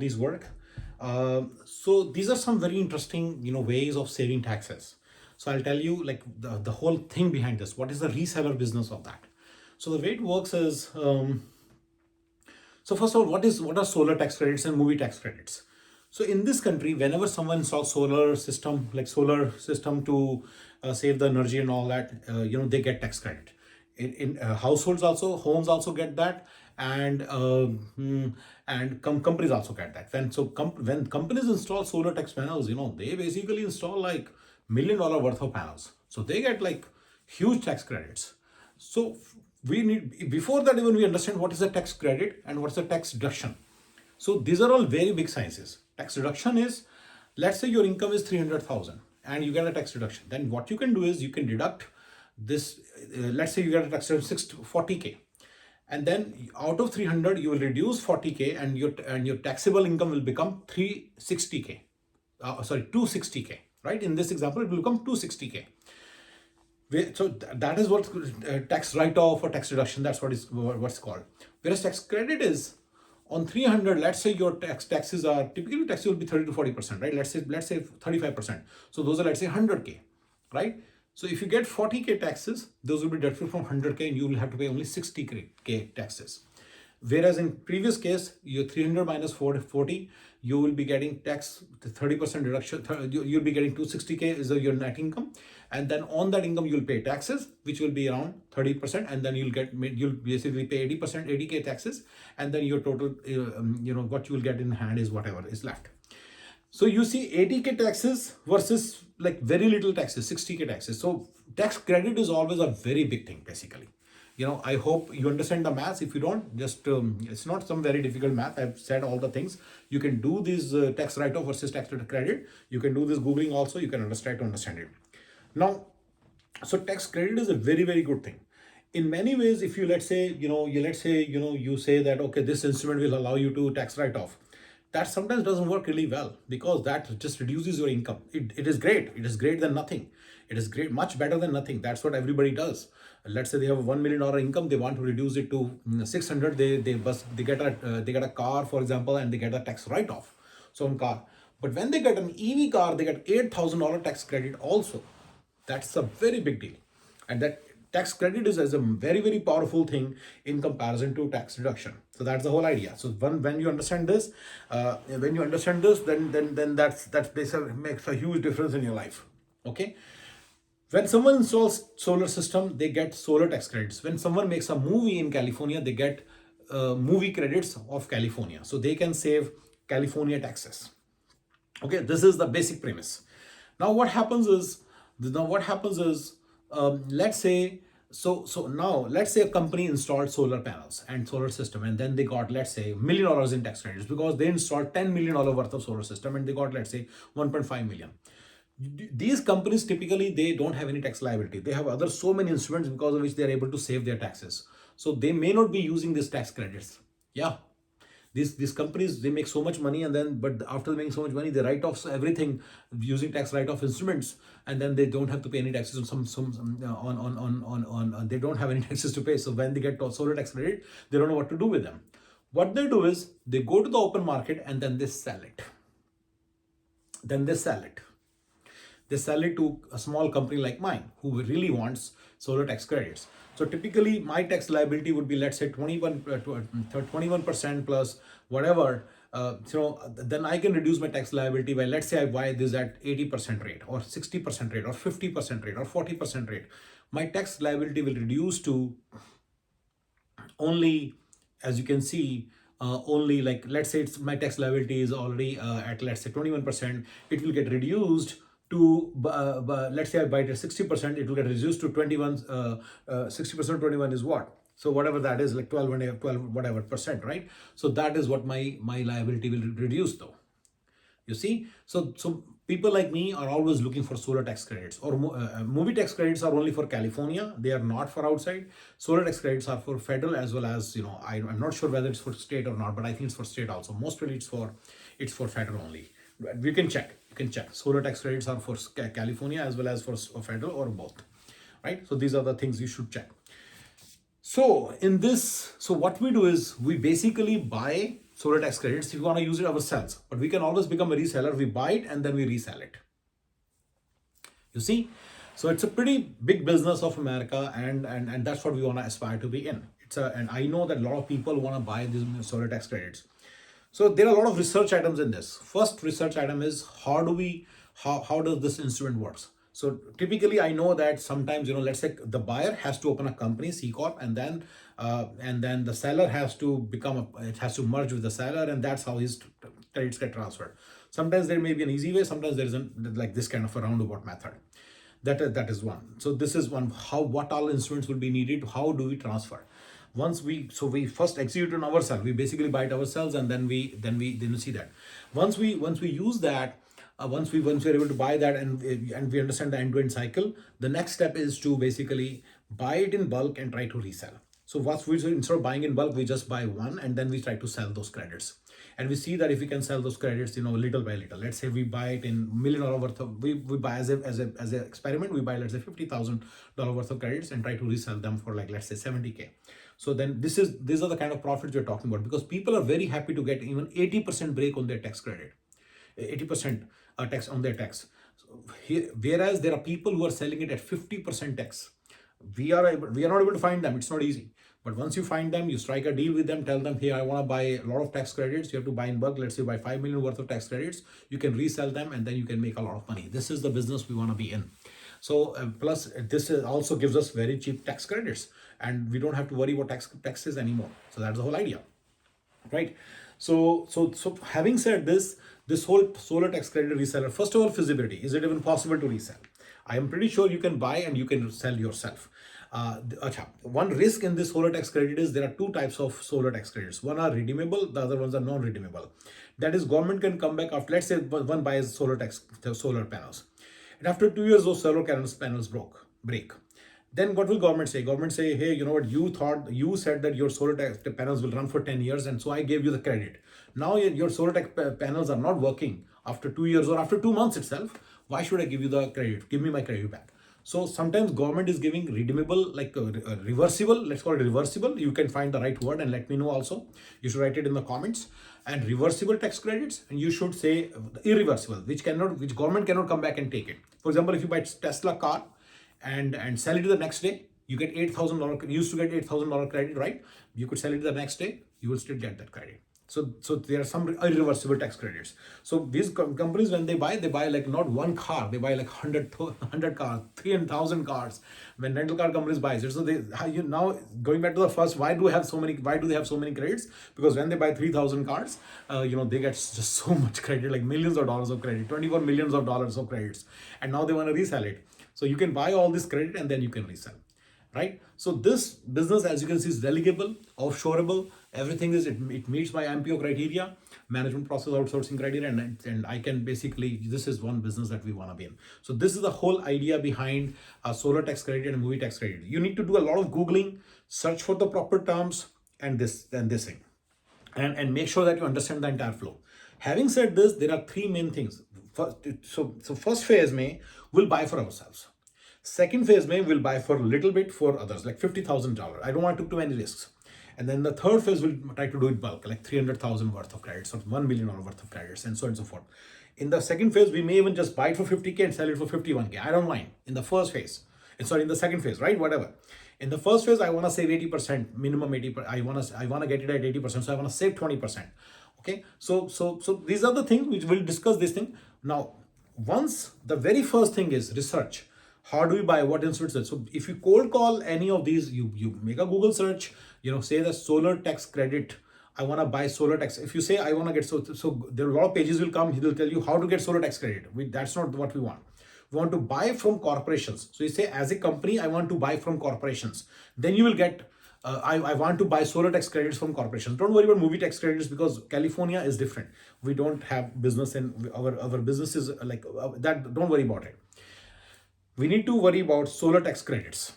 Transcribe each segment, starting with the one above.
these work. So these are some very interesting, ways of saving taxes. So I'll tell you like the whole thing behind this. What is the reseller business of that? So the way it works is, so first of all, what are solar tax credits and movie tax credits? So in this country, whenever someone installs solar system to save the energy and all that, they get tax credit. In households also, homes also get that, and companies also get that. When companies install solar tax panels, they basically install like $1 million worth of panels, so they get like huge tax credits. So we need, before that even we understand what is a tax credit and what's a tax deduction. So these are all very big sciences. Tax deduction is, let's say your income is 300,000 and you get a tax deduction. Then what you can do is you can deduct this. Let's say you get a tax deduction 40K, and then out of 300 you will reduce 40K, and your taxable income will become 360K. 260K. Right? In this example, it will become 260K. So that is what tax write-off or tax deduction. That's what's called. Whereas tax credit is on 300. Let's say your taxes are typically, taxes will be 30 to 40%, right? Let's say 35%. So those are, let's say, 100K, right? So if you get 40K taxes, those will be deducted from 100K, and you will have to pay only 60K taxes. Whereas in previous case, your 300 minus 40, you will be getting tax 30% reduction. You'll be getting 260K is your net income, and then on that income you'll pay taxes, which will be around 30%, and then you'll basically pay 80K taxes, and then your total, what you will get in hand is whatever is left. So you see 80K taxes versus like very little taxes, 60K taxes. So tax credit is always a very big thing, basically. I hope you understand the maths. If you don't, just it's not some very difficult math. I've said all the things. You can do this tax write-off versus tax credit. You can do this Googling also. You can understand it. Now, so tax credit is a very, very good thing. In many ways, if you you say that, okay, this instrument will allow you to tax write-off. That sometimes doesn't work really well, because that just reduces your income. It is great. It is great than nothing. It is great, much better than nothing. That's what everybody does. Let's say they have a $1 million income. They want to reduce it to 600. They get a car, for example, and they get a tax write-off. So on car. But when they get an EV car, they get $8,000 tax credit also. That's a very big deal. And that tax credit is as a very, very powerful thing in comparison to tax deduction. So that's the whole idea. So when you understand this, then that's basically makes a huge difference in your life. Okay. When someone installs solar system, they get solar tax credits. When someone makes a movie in California, they get movie credits of California. So they can save California taxes. Okay, this is the basic premise. Now what happens is, let's say, let's say a company installed solar panels and solar system, and then they got, let's say, $1 million in tax credits because they installed $10 million worth of solar system, and they got, let's say, 1.5 million. These companies typically, they don't have any tax liability. They have other so many instruments because of which they are able to save their taxes. So they may not be using these tax credits. Yeah, these companies, they make so much money, and then but after making so much money, they write off everything using tax write-off instruments, and then they don't have to pay any taxes on they don't have any taxes to pay. So when they get solar tax credit, they don't know what to do with them. What they do is they go to the open market and then they sell it. They sell it to a small company like mine who really wants solar tax credits. So typically my tax liability would be, let's say, 21% plus whatever. Then I can reduce my tax liability by, let's say I buy this at 80% rate or 60% rate or 50% rate or 40% rate. My tax liability will reduce to only, as you can see, only, like, let's say my tax liability is already at, let's say, 21%. It will get reduced to, let's say I buy it at 60%, it will get reduced to 21, 60% of 21 is what? So whatever that is, like 12 whatever percent, right? So that is what my liability will reduce though. You see, so people like me are always looking for solar tax credits, or movie tax credits are only for California. They are not for outside. Solar tax credits are for federal as well as, I'm not sure whether it's for state or not, but I think it's for state also. Mostly it's for federal only. You can check. Solar tax credits are for California as well as for federal, or both, right? So these are the things you should check. So what we do is we basically buy solar tax credits if we want to use it ourselves. But we can always become a reseller. We buy it and then we resell it. You see, so it's a pretty big business of America, and that's what we want to aspire to be in. And I know that a lot of people want to buy these solar tax credits. So there are a lot of research items in this. First research item is how does this instrument works? So typically I know that sometimes, let's say the buyer has to open a company, C Corp, and then the seller has to it has to merge with the seller, and that's how his credits get transferred. Sometimes there may be an easy way, sometimes there isn't, like this kind of a roundabout method. That is one. So this is one. What all instruments will be needed? How do we transfer? We first execute on ourselves. We basically buy it ourselves, and then we see that. Once we use that, once we're able to buy that, and we understand the end-to-end cycle, the next step is to basically buy it in bulk and try to resell. So instead of buying in bulk, we just buy one and then we try to sell those credits. And we see that if we can sell those credits, little by little. Let's say we buy it in $1 million worth of, we buy as an experiment, we buy, let's say $50,000 worth of credits and try to resell them for, like, let's say 70K. So then these are the kind of profits we're talking about, because people are very happy to get even 80% break on their tax credit, 80% tax on their tax. Whereas there are people who are selling it at 50% tax. We are not able to find them. It's not easy. But once you find them, you strike a deal with them, tell them, hey, I want to buy a lot of tax credits. You have to buy in bulk. Let's say buy 5 million worth of tax credits. You can resell them and then you can make a lot of money. This is the business we want to be in. So plus this also gives us very cheap tax credits, and we don't have to worry about taxes anymore. So that's the whole idea, right? So having said this whole solar tax credit reseller, first of all, feasibility. Is it even possible to resell? I am pretty sure you can buy and you can sell yourself. One risk in this solar tax credit is there are two types of solar tax credits. One are redeemable, the other ones are non-redeemable. That is, government can come back after, let's say one buys solar panels. And after 2 years, those solar panels break. Then what will government say? Government say, hey, you know what, you said that your solar tax panels will run for 10 years, and so I gave you the credit. Now your solar tax panels are not working after 2 years or after 2 months itself. Why should I give you the credit? Give me my credit back. So sometimes government is giving redeemable, like reversible, let's call it reversible. You can find the right word and let me know also. You should write it in the comments. And reversible tax credits, and you should say irreversible, which government cannot come back and take it. For example, if you buy Tesla car and sell it the next day, you get $8,000. You used to get $8,000 credit, right? You could sell it the next day, you will still get that credit. So there are some irreversible tax credits. So these companies, when they buy like not one car, they buy like 100 cars, 3,000 cars. When rental car companies buy it, so now going back to the first, why do they have so many credits? Because when they buy 3,000 cars, they get just so much credit, like millions of dollars of credit, 24 millions of dollars of credits, and now they want to resell it. So you can buy all this credit and then you can resell. Right? So this business, as you can see, is delegable, offshoreable. Everything it meets my MPO criteria, management process outsourcing criteria, and I can basically, this is one business that we want to be in. So this is the whole idea behind a solar tax credit and movie tax credit. You need to do a lot of Googling, search for the proper terms, and this thing, and make sure that you understand the entire flow. Having said this, there are three main things. First phase we'll buy for ourselves. Second phase we'll buy for a little bit for others, like $50,000. I don't want to take too many risks. And then the third phase we'll try to do it bulk, like 300,000 worth of credits or $1 million worth of credits, and so on and so forth. In the second phase, we may even just buy it for 50K and sell it for 51K. I don't mind. In the first phase, in the second phase, right? Whatever. In the first phase, I want to save 80%, minimum 80%. I want to get it at 80%, so I want to save 20%. Okay. So these are the things which we'll discuss this thing. Now, once the very first thing is research. How do we buy? What institutes? So if you cold call any of these, you make a Google search, say the solar tax credit. I want to buy solar tax. If you say I want to get, so there are a lot of pages will come. He will tell you how to get solar tax credit. That's not what we want. We want to buy from corporations. So you say, as a company, I want to buy from corporations. Then you will get, I want to buy solar tax credits from corporations. Don't worry about movie tax credits because California is different. We don't have business in our business is like that. Don't worry about it. We need to worry about solar tax credits.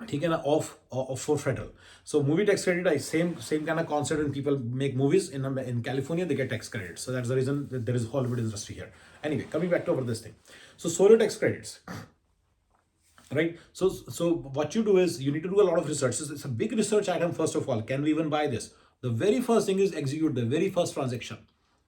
Okay, off for federal. So movie tax credit, same kind of concept. When people make movies in California, they get tax credits. So that's the reason that there is a Hollywood industry here. Anyway, coming back to over this thing. So solar tax credits, right? So what you do is you need to do a lot of research. It's a big research item. First of all, can we even buy this? The very first thing is execute the very first transaction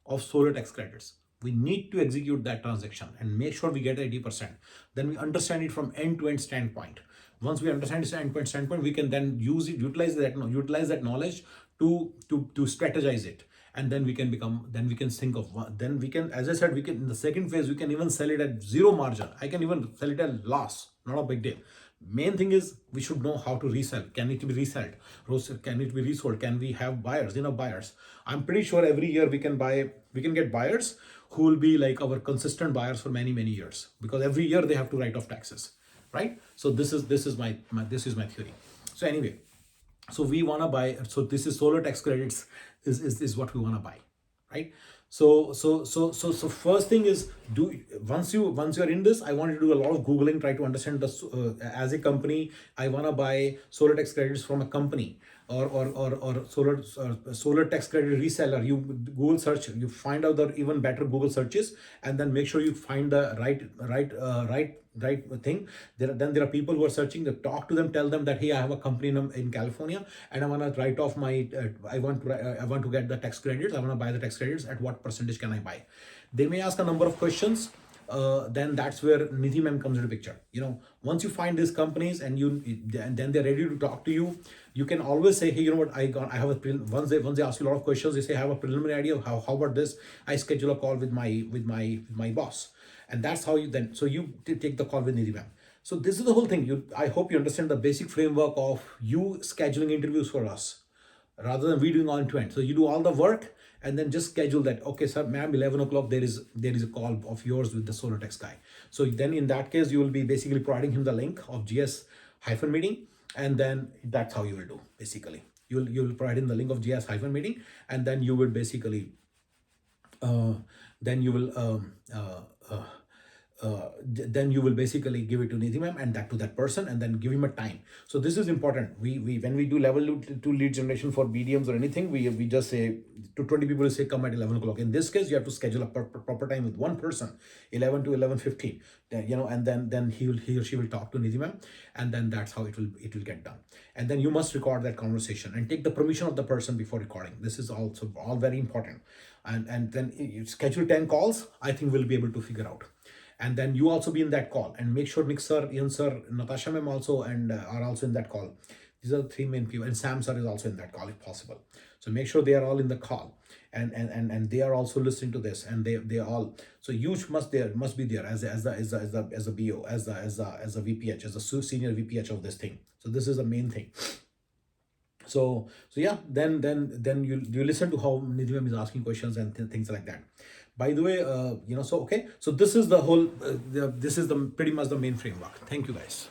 of solar tax credits. We need to execute that transaction and make sure we get 80%. Then we understand it from end-to-end standpoint. Once we understand this end-to-end standpoint, we can then utilize that knowledge to strategize it, and then we can think of one. Then we can, as I said, we can, in the second phase, we can even sell it at zero margin. I can even sell it at loss, not a big deal. Main thing is we should know how to resell. Can it be resold? Can it be resold? Can we have buyers? Buyers. I'm pretty sure every year we can get buyers who will be like our consistent buyers for many years, because every year they have to write off taxes, right? So this is my theory. So anyway, so we want to buy, so this is solar tax credits is what we want to buy, right? So first thing is, once you're in this, I want you to do a lot of googling, try to understand this. As a company, I want to buy solar tax credits from a company, or solar tax credit reseller. You Google search, you find out the even better Google searches, and then make sure you find the right thing. Then there are people who are searching. Talk to them, tell them that, hey, I have a company in California, and I want to write off my I want to get the tax credits. I want to buy the tax credits. At what percentage can I buy? They may ask a number of questions. Then that's where Nidhi ma'am comes into picture. Once you find these companies and then they're ready to talk to you, you can always say, hey, you know what, I have once they ask you a lot of questions, they say, I have a preliminary idea of how about this. I schedule a call with my boss, and that's how you take the call with Nidhi ma'am. So this is the whole thing. I hope you understand the basic framework of you scheduling interviews for us, rather than we doing on to end. So you do all the work and then just schedule that. Okay, sir, ma'am, 11 o'clock, there is a call of yours with the solar tax guy. So then in that case, you will be basically providing him the link of GS-meeting, and then that's how you will do. Basically, you'll provide him the link of GS-meeting, and then you will basically then you will basically give it to Nidhi ma'am and that to that person, and then give him a time. So this is important. We when we do level 2 lead generation for BDMs or anything, we just say to 20 people, we say come at 11 o'clock. In this case, you have to schedule a proper time with one person, 11 to 11:15. And then he or she will talk to Nidhi ma'am, and then that's how it will get done. And then you must record that conversation and take the permission of the person before recording. This is also all very important. And then you schedule 10 calls. I think we'll be able to figure out. And then you also be in that call, and make sure Nick sir, Ian sir, Natasha ma'am also are also in that call. These are the three main people, and Sam sir is also in that call if possible. So make sure they are all in the call, and they are also listening to this, and they all. So you must be there as a BO, as a VPH, as a senior VPH of this thing. So this is the main thing. So yeah, then you listen to how Nidhi ma'am is asking questions and things like that. By the way, so okay, so this is the whole, this is pretty much the main framework. Thank you guys.